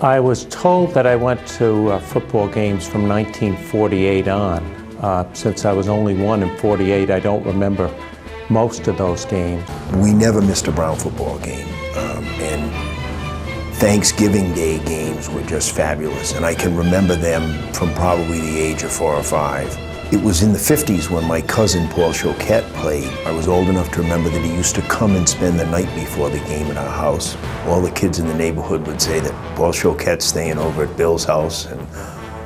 I was told that I went to football games from 1948 on. Since I was only one in 48, I don't remember most of those games. We never missed a Brown football game, and Thanksgiving Day games were just fabulous, and I can remember them from probably the age of 4 or 5. It was in the 50s when my cousin Paul Choquette played. I was old enough to remember that he used to come and spend the night before the game at our house. All the kids in the neighborhood would say that Paul Choquette's staying over at Bill's house, and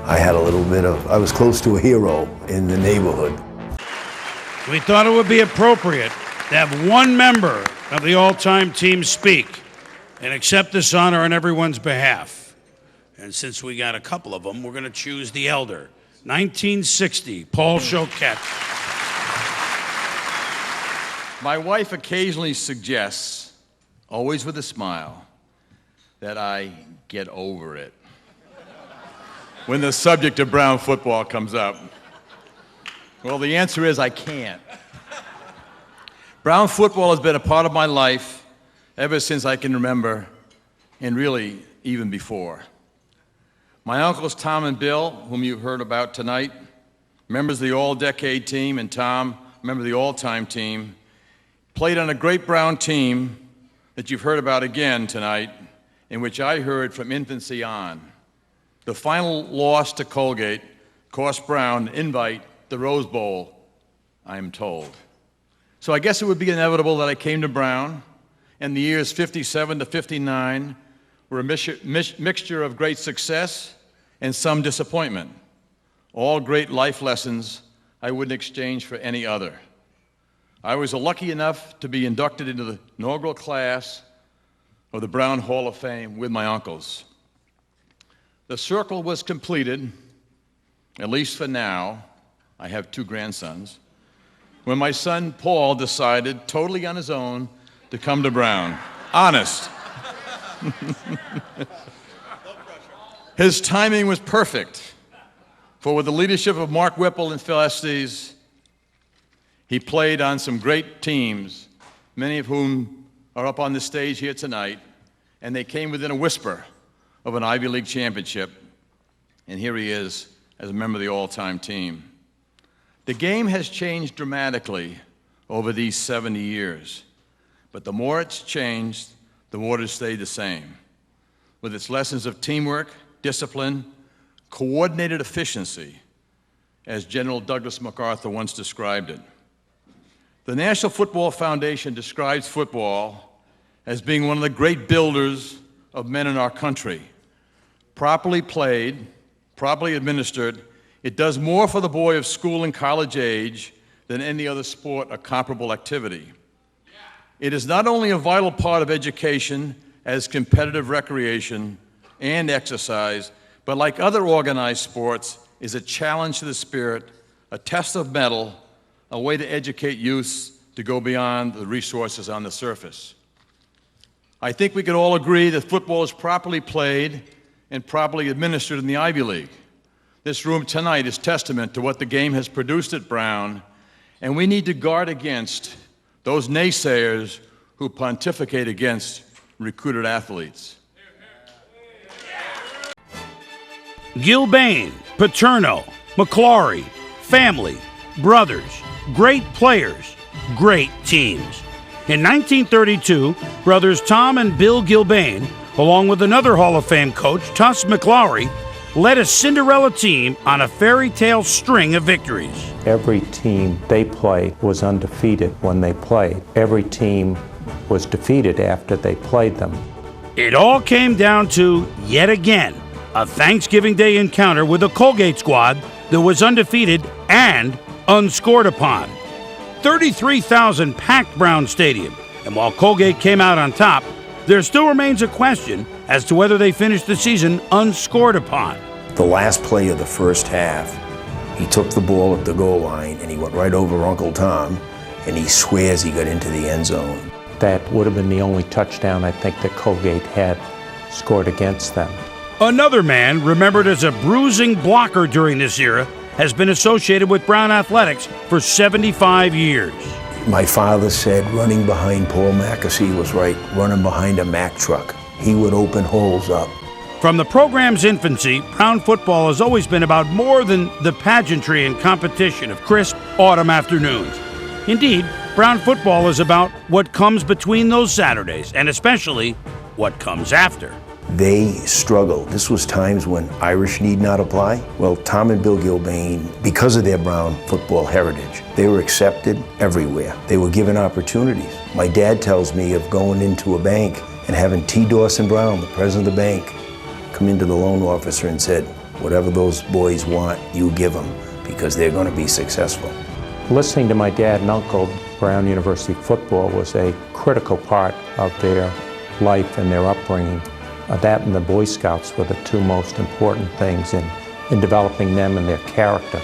I was close to a hero in the neighborhood. We thought it would be appropriate to have one member of the all-time team speak and accept this honor on everyone's behalf. And since we got a couple of them, we're going to choose the elder. 1960, Paul Choquette. My wife occasionally suggests, always with a smile, that I get over it when the subject of Brown football comes up. Well, the answer is I can't. Brown football has been a part of my life ever since I can remember, and really even before. My uncles Tom and Bill, whom you've heard about tonight, members of the all-decade team, and Tom, member of the all-time team, played on a great Brown team that you've heard about again tonight, in which I heard from infancy on. The final loss to Colgate cost Brown an invite to the Rose Bowl, I'm told. So I guess it would be inevitable that I came to Brown, and the years 57 to 59 were a mixture of great success and some disappointment. All great life lessons I wouldn't exchange for any other. I was lucky enough to be inducted into the inaugural class of the Brown Hall of Fame with my uncles. The circle was completed, at least for now. I have 2 grandsons. When my son Paul decided, totally on his own, to come to Brown. Honest. His timing was perfect, for with the leadership of Mark Whipple and Phil Estes, he played on some great teams, many of whom are up on the stage here tonight, and they came within a whisper of an Ivy League championship, and here he is as a member of the all-time team. The game has changed dramatically over these 70 years, but the more it's changed, the more it stayed the same, with its lessons of teamwork, discipline, coordinated efficiency, as General Douglas MacArthur once described it. The National Football Foundation describes football as being one of the great builders of men in our country. Properly played, properly administered, it does more for the boy of school and college age than any other sport or comparable activity. It is not only a vital part of education as competitive recreation and exercise, but like other organized sports, is a challenge to the spirit, a test of mettle, a way to educate youths to go beyond the resources on the surface. I think we could all agree that football is properly played and properly administered in the Ivy League. This room tonight is testament to what the game has produced at Brown, and we need to guard against those naysayers who pontificate against recruited athletes. Gilbane, Paterno, McClaughry, family, brothers, great players, great teams. In 1932, brothers Tom and Bill Gilbane, along with another Hall of Fame coach, Tuss McClaughry, led a Cinderella team on a fairy tale string of victories. Every team they played was undefeated when they played. Every team was defeated after they played them. It all came down to, yet again, a Thanksgiving Day encounter with a Colgate squad that was undefeated and unscored upon. 33,000 packed Brown Stadium, and while Colgate came out on top, there still remains a question as to whether they finished the season unscored upon. The last play of the first half, he took the ball at the goal line and he went right over Uncle Tom, and he swears he got into the end zone. That would have been the only touchdown I think that Colgate had scored against them. Another man, remembered as a bruising blocker during this era, has been associated with Brown athletics for 75 years. My father said running behind Paul Mackesy was like running behind a Mack truck. He would open holes up From the program's infancy, Brown football has always been about more than the pageantry and competition of crisp autumn afternoons. Indeed, Brown football is about what comes between those Saturdays, and especially what comes after. They struggled. This was times when Irish need not apply. Well, Tom and Bill Gilbane, because of their Brown football heritage, they were accepted everywhere. They were given opportunities. My dad tells me of going into a bank and having T. Dawson Brown, the president of the bank, come into the loan officer and said, whatever those boys want, you give them, because they're going to be successful. Listening to my dad and uncle, Brown University football was a critical part of their life and their upbringing. That and the Boy Scouts were the two most important things in developing them and their character.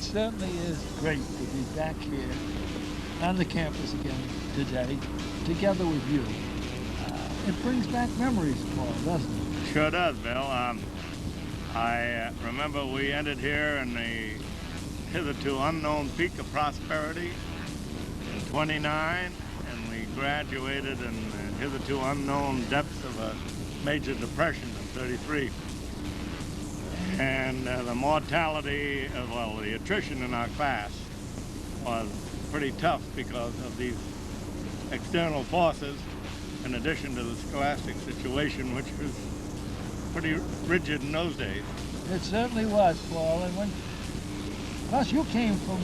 certainly is great to be back here on the campus again today, together with you. It brings back memories, Paul, doesn't it? Sure does, Bill. I remember we entered here in the hitherto unknown peak of prosperity in '29, and we graduated in the hitherto unknown depths of a major depression in '33. And the mortality, the attrition in our class was pretty tough because of these external forces, in addition to the scholastic situation, which was pretty rigid in those days. It certainly was, Paul. And plus you came from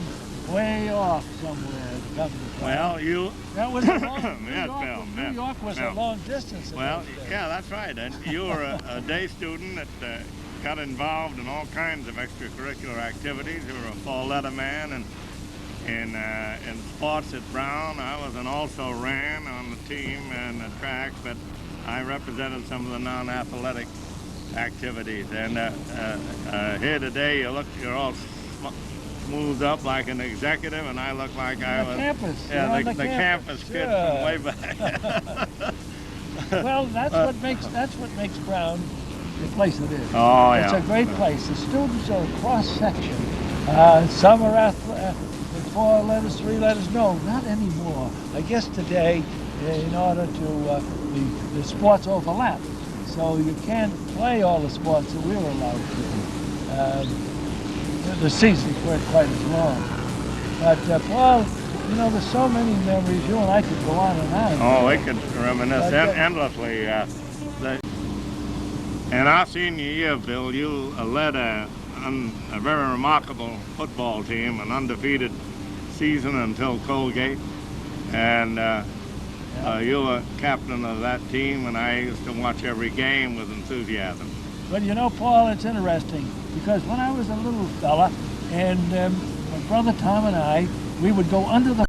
way off somewhere to come to class. Well, you... That was a long, Yes, New York was a long distance. Well, yeah, that's right. And you were a day student that got involved in all kinds of extracurricular activities. You were a fall letter man, and in sports at Brown, I was an also ran on the team and the track, but I represented some of the non-athletic activities. And here today, you're all smoothed up like an executive, and I look like I was the campus kid from way back. Well, that's what makes Brown the place it is. Oh, yeah. It's a great place. The students are a cross section. Some are four letters, three letters. No, not anymore. I guess today, in order to the sports overlap, so you can't play all the sports that we were allowed to. The seasons weren't quite as long. But Paul, you know, there's so many memories. You and I could go on and on. Oh, we could reminisce endlessly. In our senior year, Bill, you led a very remarkable football team, an undefeated season until Colgate, and you were captain of that team, and I used to watch every game with enthusiasm. But you know, Paul, it's interesting, because when I was a little fella, and my brother Tom and I, we would go under the